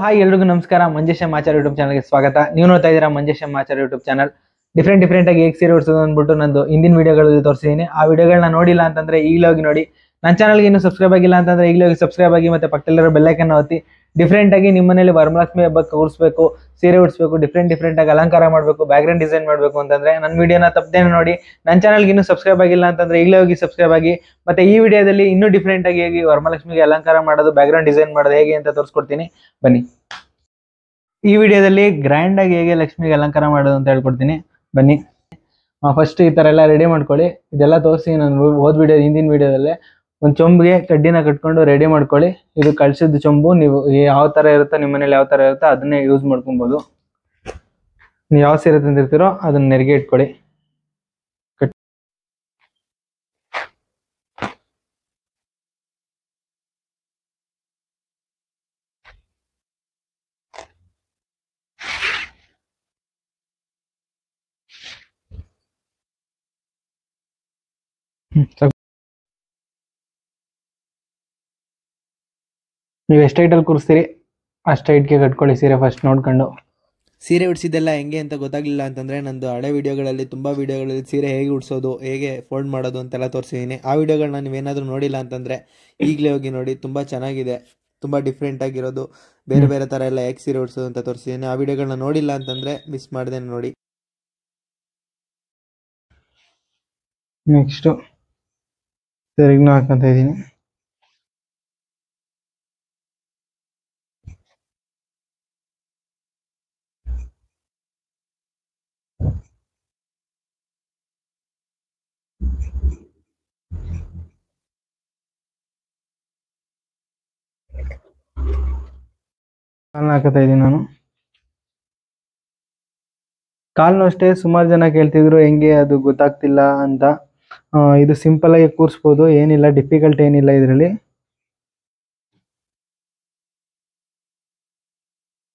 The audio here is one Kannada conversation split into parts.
ಹಾಯ್ ಎಲ್ರಿಗೂ ನಮಸ್ಕಾರ. ಮಂಜೇಶ್ ಎಂ ಆಚಾರ್ ಯೂಟ್ಯೂಬ್ ಚಾನಲ್ಗೆ ಸ್ವಾಗತ. ನೀವು ನೋಡ್ತಾ ಇದ್ದೀರಾ Manjesh M Achar YouTube channel. Different ಆಗಿ ಹೇಗೆ ಸೀರೆ ಉಡ್ಸೋದು ಅಂದ್ಬಿಟ್ಟು ನಂದು ಹಿಂದಿನ ವಿಡಿಯೋಗಳಲ್ಲಿ ತೋರಿಸಿದ್ದೀನಿ. ಆ ವಿಡಿಯೋಗಳನ್ನ ನೋಡಿಲ್ಲ ಅಂತಂದ್ರೆ ಈಗಲೇ ಹೋಗಿ ನೋಡಿ. ನನ್ನ ಚಾನಲ್ಗೆ ಇನ್ನೂ ಸಬ್ಸ್ಕ್ರೈಬ್ ಆಗಿಲ್ಲ ಅಂತಂದ್ರೆ ಈಗಲೇ ಹೋಗಿ ಸಬ್ಸ್ಕ್ರೈಬ್ ಆಗಿ, ಮತ್ತೆ ಪಕ್ಕದಲ್ಲಿರೋ ಬೆಲ್ ಐಕನ್ ಒತ್ತಿ. ಡಿಫ್ರೆಂಟ್ ಆಗಿ ನಿಮ್ಮ ಮನೇಲಿ ವರಮಹಾಲಕ್ಷ್ಮಿ ಹಬ್ಬಕ್ಕೆ ಉಡ್ಸ್ಬೇಕು, ಸೀರೆ ಉಡ್ಸ್ಬೇಕು, ಡಿಫ್ರೆಂಟ್ ಆಗಿ ಅಲಂಕಾರ ಮಾಡಬೇಕು, ಬ್ಯಾಕ್ಗ್ರೌಂಡ್ ಡಿಸೈನ್ ಮಾಡಬೇಕು ಅಂತಂದ್ರೆ ನನ್ನ ವಿಡಿಯೋನ ತಪ್ಪದೇನೆ ನೋಡಿ. ನನ್ನ ಚಾನಲ್ಗೆ ಇನ್ನೂ ಸಬ್ಸ್ಕ್ರೈಬ್ ಆಗಿಲ್ಲ ಅಂತಂದ್ರೆ ಈಗಲೇ ಹೋಗಿ ಸಬ್ಸ್ಕ್ರೈಬ್ ಆಗಿ. ಮತ್ತೆ ಈ ವಿಡಿಯೋದಲ್ಲಿ ಇನ್ನೂ ಡಿಫ್ರೆಂಟ್ ಆಗಿ ಹೇಗೆ ವರಮಹಾಲಕ್ಷ್ಮಿಗೆ ಅಲಂಕಾರ ಮಾಡೋದು, ಬ್ಯಾಕ್ಗ್ರೌಂಡ್ ಡಿಸೈನ್ ಮಾಡೋದು ಹೇಗೆ ಅಂತ ತೋರಿಸ್ಕೊಡ್ತೀನಿ, ಬನ್ನಿ. ಈ ವಿಡಿಯೋದಲ್ಲಿ ಗ್ರ್ಯಾಂಡ್ ಆಗಿ ಹೇಗೆ ಲಕ್ಷ್ಮಿಗೆ ಅಲಂಕಾರ ಮಾಡೋದು ಅಂತ ಹೇಳ್ಕೊಡ್ತೀನಿ, ಬನ್ನಿ. ಫಸ್ಟ್ ಈ ತರ ಎಲ್ಲ ರೆಡಿ ಮಾಡ್ಕೊಳ್ಳಿ. ಇದೆಲ್ಲ ತೋರಿಸಿ ನಾನು ಹಿಂದಿನ ವಿಡಿಯೋದಲ್ಲೇ ಒಂದು ಚೊಂಬಿಗೆ ಕಡ್ಡಿನ ಕಟ್ಕೊಂಡು ರೆಡಿ ಮಾಡ್ಕೊಳ್ಳಿ. ಇದು ಕಳ್ಸಿದ ಚೊಂಬು. ನೀವು ಯಾವ ತರ ಇರುತ್ತೋ ನಿಮ್ಮ ಮನೇಲಿ ಯಾವ ತರ ಇರುತ್ತೋ ಅದನ್ನೇ ಯೂಸ್ ಮಾಡ್ಕೊಬೋದು. ನೀವು ಯಾವ ಸೀರೆ ತಂದಿರ್ತೀರೋ ಅದನ್ನ ನೆರಿಗೆ ಇಟ್ಕೊಳ್ಳಿ. ನೀವು ಎಷ್ಟು ಹೈಟಲ್ಲಿ ಕೂರಿಸ್ತೀರಿ ಅಷ್ಟು ಹೈಟ್ಗೆ ಕಟ್ಕೊಳ್ಳಿ ಸೀರೆ ಫಸ್ಟ್ ನೋಡ್ಕೊಂಡು. ಸೀರೆ ಉಡ್ಸಿದ್ದೆಲ್ಲ ಹೆಂಗೆ ಅಂತ ಗೊತ್ತಾಗಲಿಲ್ಲ ಅಂತಂದರೆ ನಂದು ಹಳೆ ವಿಡಿಯೋಗಳಲ್ಲಿ ತುಂಬ ವಿಡಿಯೋಗಳಲ್ಲಿ ಸೀರೆ ಹೇಗೆ ಉಡ್ಸೋದು, ಹೇಗೆ ಫೋಲ್ಡ್ ಮಾಡೋದು ಅಂತೆಲ್ಲ ತೋರಿಸಿದ್ದೀನಿ. ಆ ವಿಡಿಯೋಗಳನ್ನ ನೀವೇನಾದರೂ ನೋಡಿಲ್ಲ ಅಂತಂದರೆ ಈಗಲೇ ಹೋಗಿ ನೋಡಿ. ತುಂಬ ಚೆನ್ನಾಗಿದೆ, ತುಂಬ ಡಿಫ್ರೆಂಟ್ ಆಗಿರೋದು, ಬೇರೆ ಥರ ಎಲ್ಲ ಹೇಗೆ ಸೀರೆ ಉಡ್ಸೋದು ಅಂತ ತೋರಿಸಿದ್ದೀನಿ. ಆ ವಿಡಿಯೋಗಳನ್ನ ನೋಡಿಲ್ಲ ಅಂತಂದರೆ ಮಿಸ್ ಮಾಡಿದೆ ನೋಡಿ. ನೆಕ್ಸ್ಟು ಸೆರಗನ್ನ ಹಾಕೊಂತ ಇದ್ದೀನಿ. ಕಾಲನ್ನ ಹಾಕತಾ ಇದ್ದೀನಿ ನಾನು. ಕಾಲ್ನು ಅಷ್ಟೇ ಸುಮಾರು ಜನ ಕೇಳ್ತಿದ್ರು ಹೆಂಗೆ ಅದು ಗೊತ್ತಾಗ್ತಿಲ್ಲ ಅಂತ. ಇದು ಸಿಂಪಲ್ ಆಗಿ ಕೂರಿಸ್ಬೋದು, ಏನಿಲ್ಲ ಡಿಫಿಕಲ್ಟ್ ಏನಿಲ್ಲ ಇದರಲ್ಲಿ.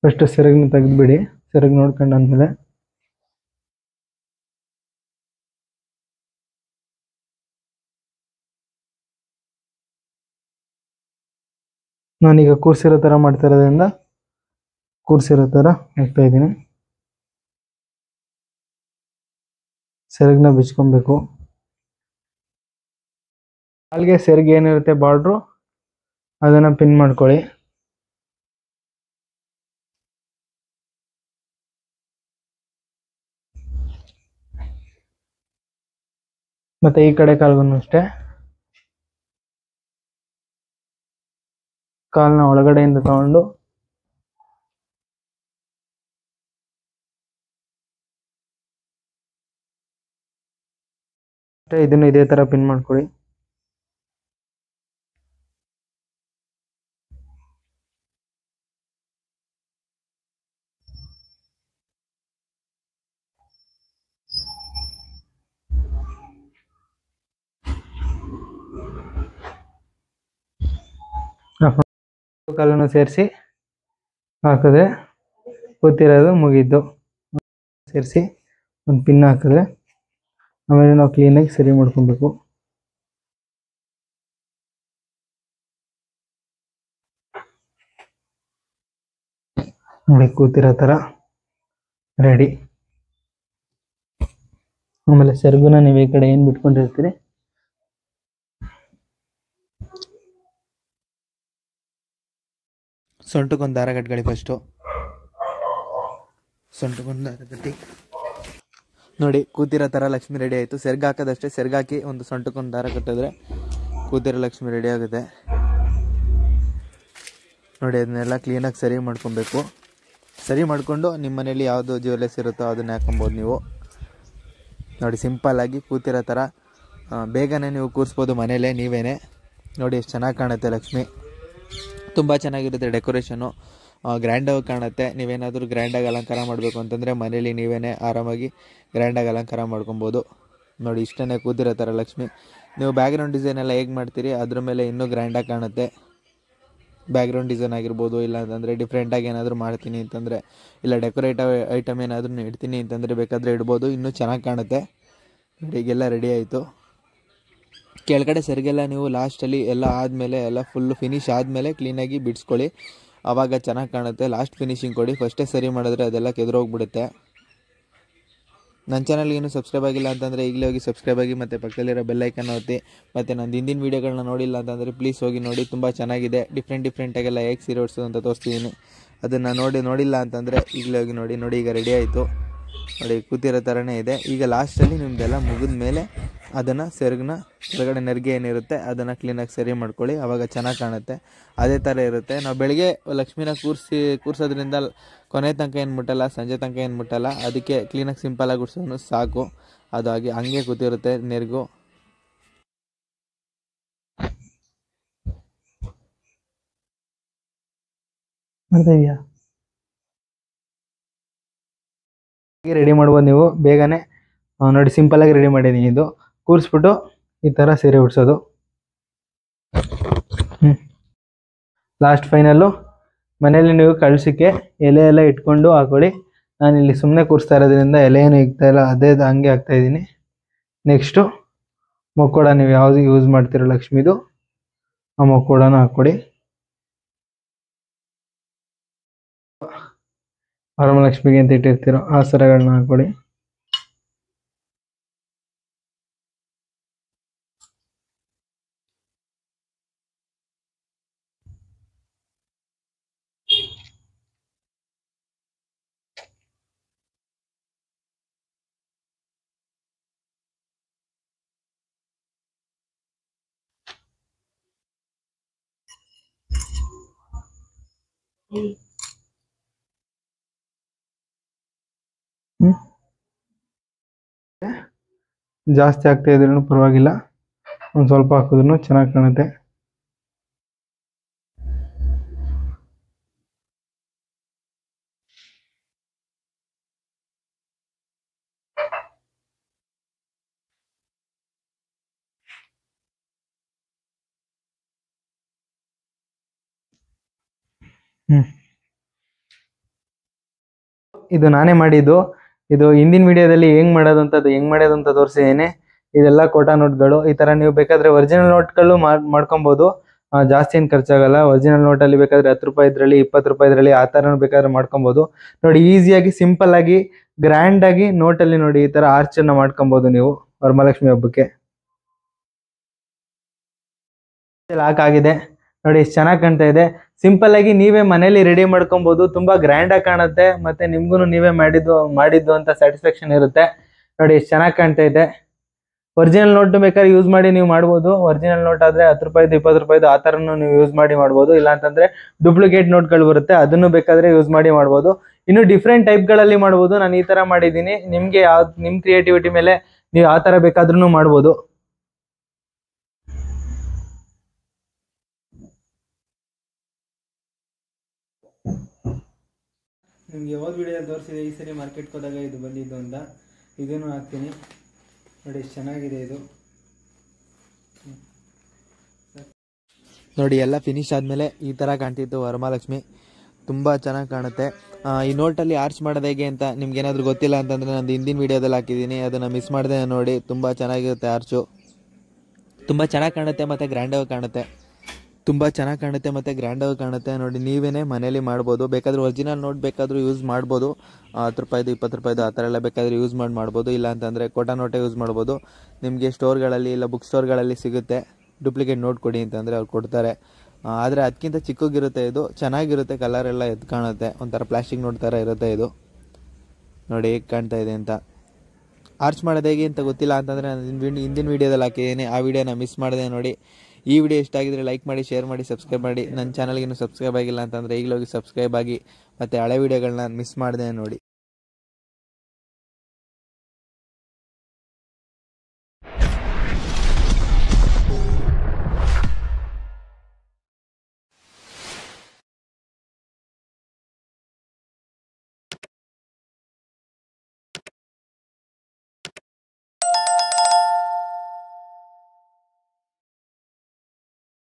ಫಸ್ಟ್ ಸೆರಗನ್ನ ತೆಗೆದ್ಬಿಡಿ. ಸೆರಗ್ ನೋಡ್ಕೊಂಡಾದ್ಮೇಲೆ ನಾನೀಗ ಕೂರ್ಸಿರೋ ತರ ಮಾಡ್ತಾ ಇರೋದ್ರಿಂದ ಕೂರ್ಸಿರೋ ತರ ಹಾಕ್ತಾ ಇದ್ದೀನಿ. ಸೆರಗನ್ನ ಬಿಚ್ಕೊಬೇಕು. ಕಾಲ್ಗೆ ಸೆರಗ್ ಏನಿರುತ್ತೆ ಬಾರ್ಡ್ರು ಅದನ್ನ ಪಿನ್ ಮಾಡ್ಕೊಳ್ಳಿ. ಮತ್ತೆ ಈ ಕಡೆ ಕಾಲ್ಗೂ ಅಷ್ಟೇ ಕಾಲ್ನ ಒಳಗಡೆಯಿಂದ ತಗೊಂಡು ಇದನ್ನು ಇದೇ ತರ ಪಿನ್ ಮಾಡ್ಕೊಳ್ಳಿ. ಕಾಲನ್ನು ಸೇರಿಸಿ ಹಾಕಿದ್ರೆ ಕೂತಿರೋದು ಮುಗಿದ್ದು. ಸೇರಿಸಿ ಒಂದು ಪಿನ್ ಹಾಕಿದ್ರೆ ಆಮೇಲೆ ನಾವು ಕ್ಲೀನಾಗಿ ಸರಿ ಮಾಡ್ಕೊಬೇಕು. ನೋಡಿ ಕೂತಿರೋ ಥರ ರೆಡಿ. ಆಮೇಲೆ ಸೆರಗುನ ನೀವು ಈ ಕಡೆ ಏನು ಬಿಟ್ಕೊಂಡಿರ್ತೀರಿ ಸೊಂಟಕ್ಕೊಂದು ದಾರ ಕಟ್ಕೊಳ್ಳಿ. ಫಸ್ಟು ಸೊಂಟಕ್ಕೊಂದು ದಾರ ಕಟ್ಟಿ ನೋಡಿ. ಕೂತಿರೋ ಥರ ಲಕ್ಷ್ಮಿ ರೆಡಿ ಆಯಿತು. ಸೆರ್ಗ ಹಾಕೋದಷ್ಟೇ, ಸೆರ್ಗಾಕಿ ಒಂದು ಸೊಂಟಕ್ಕೊಂದು ದಾರ ಕಟ್ಟಿದ್ರೆ ಕೂತಿರೋ ಲಕ್ಷ್ಮಿ ರೆಡಿ ಆಗುತ್ತೆ ನೋಡಿ. ಅದನ್ನೆಲ್ಲ ಕ್ಲೀನಾಗಿ ಸರಿ ಮಾಡ್ಕೊಬೇಕು. ಸರಿ ಮಾಡಿಕೊಂಡು ನಿಮ್ಮ ಮನೇಲಿ ಯಾವುದು ಜ್ಯುವೆಲ್ಲರ್ಸ್ ಇರುತ್ತೋ ಅದನ್ನ ಹಾಕೊಬೋದು ನೀವು ನೋಡಿ. ಸಿಂಪಲ್ಲಾಗಿ ಕೂತಿರೋ ಥರ ಬೇಗನೆ ನೀವು ಕೂರಿಸ್ಬೋದು ಮನೇಲೇ ನೀವೇನೆ. ನೋಡಿ ಎಷ್ಟು ಚೆನ್ನಾಗಿ ಕಾಣುತ್ತೆ ಲಕ್ಷ್ಮಿ. ತುಂಬ ಚೆನ್ನಾಗಿರುತ್ತೆ ಡೆಕೋರೇಷನು, ಗ್ರ್ಯಾಂಡಾಗಿ ಕಾಣುತ್ತೆ. ನೀವೇನಾದರೂ ಗ್ರ್ಯಾಂಡಾಗಿ ಅಲಂಕಾರ ಮಾಡಬೇಕು ಅಂತಂದರೆ ಮನೇಲಿ ನೀವೇ ಆರಾಮಾಗಿ ಗ್ರ್ಯಾಂಡಾಗಿ ಅಲಂಕಾರ ಮಾಡ್ಕೊಬೋದು ನೋಡಿ. ಇಷ್ಟೇ ಕೂತಿರೋ ಥರ ಲಕ್ಷ್ಮಿ. ನೀವು ಬ್ಯಾಕ್ಗ್ರೌಂಡ್ ಡಿಸೈನ್ ಎಲ್ಲ ಹೇಗೆ ಮಾಡ್ತೀರಿ ಅದ್ರ ಮೇಲೆ ಇನ್ನೂ ಗ್ರ್ಯಾಂಡಾಗಿ ಕಾಣುತ್ತೆ. ಬ್ಯಾಕ್ಗ್ರೌಂಡ್ ಡಿಸೈನ್ ಆಗಿರ್ಬೋದು, ಇಲ್ಲ ಅಂತಂದರೆ ಡಿಫ್ರೆಂಟಾಗಿ ಏನಾದರೂ ಮಾಡ್ತೀನಿ ಅಂತಂದರೆ, ಇಲ್ಲ ಡೆಕೋರೇಟಿವ್ ಐಟಮ್ ಏನಾದರೂ ಇಡ್ತೀನಿ ಅಂತಂದರೆ ಬೇಕಾದರೆ ಇಡ್ಬೋದು, ಇನ್ನೂ ಚೆನ್ನಾಗಿ ಕಾಣುತ್ತೆ ನೋಡಿ. ಈಗೆಲ್ಲ ರೆಡಿ ಆಯಿತು. ಕೆಳಗಡೆ ಸರಿಗೆಲ್ಲ ನೀವು ಲಾಸ್ಟಲ್ಲಿ ಎಲ್ಲ ಆದಮೇಲೆ ಎಲ್ಲ ಫುಲ್ಲು ಫಿನಿಶ್ ಆದಮೇಲೆ ಕ್ಲೀನಾಗಿ ಬಿಡಿಸ್ಕೊಳ್ಳಿ. ಆವಾಗ ಚೆನ್ನಾಗಿ ಕಾಣುತ್ತೆ. ಲಾಸ್ಟ್ ಫಿನಿಶಿಂಗ್ ಕೊಡಿ, ಫಸ್ಟೇ ಸರಿ ಮಾಡಿದ್ರೆ ಅದೆಲ್ಲ ಕೆದರೋಗ್ಬಿಡುತ್ತೆ. ನನ್ನ ಚಾನಲ್ಗೆ ಇನ್ನೂ ಸಬ್ಸ್ಕ್ರೈಬ್ ಆಗಿಲ್ಲ ಅಂತಂದರೆ ಈಗಲೇ ಹೋಗಿ ಸಬ್ಸ್ಕ್ರೈಬ್ ಆಗಿ ಮತ್ತು ಪಕ್ಕದಲ್ಲಿರೋ ಬೆಲ್ಲೈಕನ್ ಒತ್ತಿ. ಮತ್ತು ನಂದು ಹಿಂದಿನ ವೀಡಿಯೋಗಳನ್ನ ನೋಡಿಲ್ಲ ಅಂತಂದರೆ ಪ್ಲೀಸ್ ಹೋಗಿ ನೋಡಿ, ತುಂಬ ಚೆನ್ನಾಗಿದೆ. ಡಿಫ್ರೆಂಟಾಗೆಲ್ಲ ಹೇಗೆ ಸೀರೆ ಉಡ್ಸೋದು ಅಂತ ತೋರಿಸ್ತಿದ್ದೀನಿ. ಅದನ್ನು ನೋಡಿಲ್ಲ ಅಂತಂದರೆ ಈಗಲೇ ಹೋಗಿ ನೋಡಿ. ಈಗ ರೆಡಿ ಆಯಿತು ನೋಡಿ, ಕೂತಿರೋ ಥರನೇ ಇದೆ. ಈಗ ಲಾಸ್ಟಲ್ಲಿ ನಿಮ್ಮದೆಲ್ಲ ಮುಗಿದ ಮೇಲೆ ಅದನ್ನು ಸೆರಗನ್ನ ಹೊರಗಡೆ ನೆರಿಗೆ ಏನಿರುತ್ತೆ ಅದನ್ನು ಕ್ಲೀನಾಗಿ ಸರಿ ಮಾಡ್ಕೊಳ್ಳಿ, ಆವಾಗ ಚೆನ್ನಾಗಿ ಕಾಣುತ್ತೆ. ಅದೇ ಥರ ಇರುತ್ತೆ. ನಾವು ಬೆಳಗ್ಗೆ ಲಕ್ಷ್ಮಿನ ಕೂರಿಸೋದ್ರಿಂದ ಕೊನೆ ತನಕ ಏನು ಮುಟ್ಟಲ್ಲ, ಸಂಜೆ ತನಕ ಏನು ಮುಟ್ಟಲ್ಲ. ಅದಕ್ಕೆ ಕ್ಲೀನಾಗಿ ಸಿಂಪಲಾಗಿ ಉಡ್ಸೋನು ಸಾಕು. ಅದು ಹಂಗೆ ಕೂತಿರುತ್ತೆ ನೆರಗು. ರೆಡಿ ಮಾಡ್ಬೋದು ನೀವು ಬೇಗನೆ. ನೋಡಿ ಸಿಂಪಲಾಗಿ ರೆಡಿ ಮಾಡಿದ್ದೀನಿ. ಇದು ಕೂರಿಸ್ಬಿಟ್ಟು ಈ ಥರ ಸೀರೆ ಉಡ್ಸೋದು. ಲಾಸ್ಟ್ ಫೈನಲ್ಲು ಮನೇಲಿ ನೀವು ಕಳ್ಸೋಕ್ಕೆ ಎಲೆ ಎಲ್ಲ ಇಟ್ಕೊಂಡು ಹಾಕೊಳ್ಳಿ. ನಾನಿಲ್ಲಿ ಸುಮ್ಮನೆ ಕೂರಿಸ್ತಾ ಇರೋದ್ರಿಂದ ಎಲೆ ಏನು ಇಕ್ತಾ ಇಲ್ಲ, ಅದೇ ಹಂಗೆ ಹಾಕ್ತಾಯಿದ್ದೀನಿ. ನೆಕ್ಸ್ಟು ಮೊಕ್ಕೋಡ ನೀವು ಯಾವುದು ಯೂಸ್ ಮಾಡ್ತಿರೋ ಲಕ್ಷ್ಮಿದು ಆ ಮೊಕ್ಕೋಡನ ಹಾಕ್ಕೊಡಿ. ವರಮಹಾಲಕ್ಷ್ಮಿಗೆ ಅಂತ ಇಟ್ಟಿರ್ತೀರೋ ಆ ಸರಗಳನ್ನ ಹಾಕ್ಕೊಡಿ. ಜಾಸ್ತಿ ಆಗ್ತಾ ಇದ್ರೂ ಪರವಾಗಿಲ್ಲ, ಒಂದು ಸ್ವಲ್ಪ ಹಾಕಿದ್ರೂ ಚೆನ್ನಾಗಿ ಕಾಣುತ್ತೆ. ಇದು ನಾನೇ ಮಾಡಿದ್ದು. ಇದು ಹಿಂದಿನ ವಿಡಿಯೋದಲ್ಲಿ ಹೆಂಗ್ ಮಾಡೋದು ಅಂತ ತೋರಿಸಿದ್ದೇನೆ. ಇದೆಲ್ಲ ಕೋಟಾ ನೋಟ್ಗಳು. ಈ ತರ ನೀವು ಬೇಕಾದ್ರೆ ಒರಿಜಿನಲ್ ನೋಟ್ಗಳು ಮಾಡ್ಕೊಬಹುದು. ಜಾಸ್ತಿ ಏನು ಖರ್ಚಾಗಲ್ಲ. ಒರಿಜಿನಲ್ ನೋಟಲ್ಲಿ ಬೇಕಾದ್ರೆ 10 ರೂಪಾಯಿ ಇದ್ರಲ್ಲಿ 20 ರೂಪಾಯಿ ಇದ್ರಲ್ಲಿ ಆ ಥರ ಬೇಕಾದ್ರೆ ಮಾಡ್ಕೊಬಹುದು. ನೋಡಿ ಈಸಿಯಾಗಿ ಸಿಂಪಲ್ ಆಗಿ ಗ್ರ್ಯಾಂಡ್ ಆಗಿ ನೋಟಲ್ಲಿ ನೋಡಿ ಈ ತರ ಆರ್ಚ್ ಅನ್ನ ಮಾಡ್ಕೊಬಹುದು ನೀವು ವರಮಹಾಲಕ್ಷ್ಮಿ ಹಬ್ಬಕ್ಕೆ. ಲಾಕ್ ಆಗಿದೆ ನೋಡಿ, ಎಷ್ಟು ಚೆನ್ನಾಗಿ ಕಾಣ್ತಾ ಇದೆ. ಸಿಂಪಲ್ ಆಗಿ ನೀವೇ ಮನೇಲಿ ರೆಡಿ ಮಾಡ್ಕೊಬಹುದು. ತುಂಬಾ ಗ್ರ್ಯಾಂಡ್ ಆಗಿ ಕಾಣುತ್ತೆ, ಮತ್ತೆ ನಿಮ್ಗೂ ನೀವೇ ಮಾಡಿದ್ದು ಅಂತ ಸ್ಯಾಟಿಸ್ಫ್ಯಾಕ್ಷನ್ ಇರುತ್ತೆ. ನೋಡಿ ಎಷ್ಟು ಚೆನ್ನಾಗಿ ಕಾಣ್ತಾ ಇದೆ. ಒರಿಜಿನಲ್ ನೋಟ್ ಬೇಕಾದ್ರೆ ಯೂಸ್ ಮಾಡಿ ನೀವು ಮಾಡ್ಬೋದು. ಒರಿಜಿನಲ್ ನೋಟ್ ಆದ್ರೆ 10 ರೂಪಾಯಿದು 20 ರೂಪಾಯಿದು ಆ ಥರನೂ ನೀವು ಯೂಸ್ ಮಾಡಿ ಮಾಡ್ಬೋದು. ಇಲ್ಲ ಅಂತಂದ್ರೆ ಡೂಪ್ಲಿಕೇಟ್ ನೋಟ್ಗಳು ಬರುತ್ತೆ, ಅದನ್ನು ಬೇಕಾದ್ರೆ ಯೂಸ್ ಮಾಡಿ ಮಾಡ್ಬೋದು. ಇನ್ನು ಡಿಫ್ರೆಂಟ್ ಟೈಪ್ಗಳಲ್ಲಿ ಮಾಡ್ಬೋದು. ನಾನು ಈ ತರ ಮಾಡಿದ್ದೀನಿ. ನಿಮ್ಗೆ ನಿಮ್ ಕ್ರಿಯೇಟಿವಿಟಿ ಮೇಲೆ ನೀವು ಆ ತರ ಬೇಕಾದ್ರೂ ಮಾಡ್ಬೋದು. ನಿಮ್ಗೆ ಯಾವ್ದು ವಿಡಿಯೋದಲ್ಲಿ ತೋರಿಸಿದೆ ಈ ಸರಿ ಮಾರ್ಕೆಟ್ಗೆ ಹೋದಾಗ ಇದು ಬಂದಿದ್ದು ಅಂತ, ಇದನ್ನು ಹಾಕ್ತೀನಿ ನೋಡಿ. ಎಷ್ಟು ಚೆನ್ನಾಗಿದೆ ಇದು. ನೋಡಿ ಎಲ್ಲ ಫಿನಿಶ್ ಆದಮೇಲೆ ಈ ಥರ ಕಾಣ್ತಿತ್ತು ವರಮಹಾಲಕ್ಷ್ಮಿ. ತುಂಬ ಚೆನ್ನಾಗಿ ಕಾಣುತ್ತೆ. ಈ ನೋಟಲ್ಲಿ ಆರ್ಚ್ ಮಾಡೋದು ಹೇಗೆ ಅಂತ ನಿಮ್ಗೆ ಏನಾದರೂ ಗೊತ್ತಿಲ್ಲ ಅಂತಂದರೆ ನಾನು ಹಿಂದಿನ ವೀಡಿಯೋದಲ್ಲಿ ಹಾಕಿದ್ದೀನಿ, ಅದನ್ನು ಮಿಸ್ ಮಾಡಿದೆ ನೋಡಿ. ತುಂಬ ಚೆನ್ನಾಗಿರುತ್ತೆ ಆರ್ಚು, ತುಂಬ ಚೆನ್ನಾಗಿ ಕಾಣುತ್ತೆ ಮತ್ತು ಗ್ರ್ಯಾಂಡಾಗಿ ಕಾಣುತ್ತೆ. ನೋಡಿ ನೀವೇ ಮನೇಲಿ ಮಾಡ್ಬೋದು. ಬೇಕಾದ್ರೆ ಒರಿಜಿನಲ್ ನೋಟ್ ಬೇಕಾದರೂ ಯೂಸ್ ಮಾಡ್ಬೋದು. 10 ರೂಪಾಯಿದು 20 ರೂಪಾಯಿದು ಆ ಥರ ಎಲ್ಲ ಬೇಕಾದರೆ ಯೂಸ್ ಮಾಡ್ಬೋದು. ಇಲ್ಲ ಅಂತಂದರೆ ಕೋಟಾ ನೋಟೇ ಯೂಸ್ ಮಾಡ್ಬೋದು. ನಿಮಗೆ ಸ್ಟೋರ್ಗಳಲ್ಲಿ ಇಲ್ಲ ಬುಕ್ ಸ್ಟೋರ್ಗಳಲ್ಲಿ ಸಿಗುತ್ತೆ. ಡೂಪ್ಲಿಕೇಟ್ ನೋಟ್ ಕೊಡಿ ಅಂತಂದರೆ ಅವ್ರು ಕೊಡ್ತಾರೆ. ಆದರೆ ಅದಕ್ಕಿಂತ ಚಿಕ್ಕಗಿರುತ್ತೆ ಇದು, ಚೆನ್ನಾಗಿರುತ್ತೆ. ಕಲರ್ ಎಲ್ಲ ಎದ್ದು ಕಾಣುತ್ತೆ, ಒಂಥರ ಪ್ಲಾಸ್ಟಿಕ್ ನೋಟ್ ಥರ ಇರುತ್ತೆ ಇದು. ನೋಡಿ ಹೇಗೆ ಕಾಣ್ತಾ ಇದೆ ಅಂತ. ಆರ್ಚ್ ಮಾಡೋದು ಹೇಗೆ ಅಂತ ಗೊತ್ತಿಲ್ಲ ಅಂತಂದರೆ ನಾನು ಹಿಂದಿನ ವೀಡಿಯೋದಲ್ಲಿ ಹಾಕಿದ್ದೀನಿ, ಆ ವಿಡಿಯೋನ ಮಿಸ್ ಮಾಡಿದೆ ನೋಡಿ. ಈ ವಿಡಿಯೋ ಇಷ್ಟ ಆಗಿದ್ರೆ ಲೈಕ್ ಮಾಡಿ, ಶೇರ್ ಮಾಡಿ, ಸಬ್ಸ್ಕ್ರೈಬ್ ಮಾಡಿ. ನನ್ನ ಚಾನಲ್ಗೆ ಇನ್ನೂ ಸಬ್ಸ್ಕ್ರೈಬ್ ಆಗಿಲ್ಲ ಅಂತಂದರೆ ಈಗಲೇ ಹೋಗಿ ಸಬ್ಸ್ಕ್ರೈಬ್ ಆಗಿ. ಮತ್ತು ಹಳೆ ವೀಡಿಯೋಗಳನ್ನ ಮಿಸ್ ಮಾಡಿದೆ ನೋಡಿ.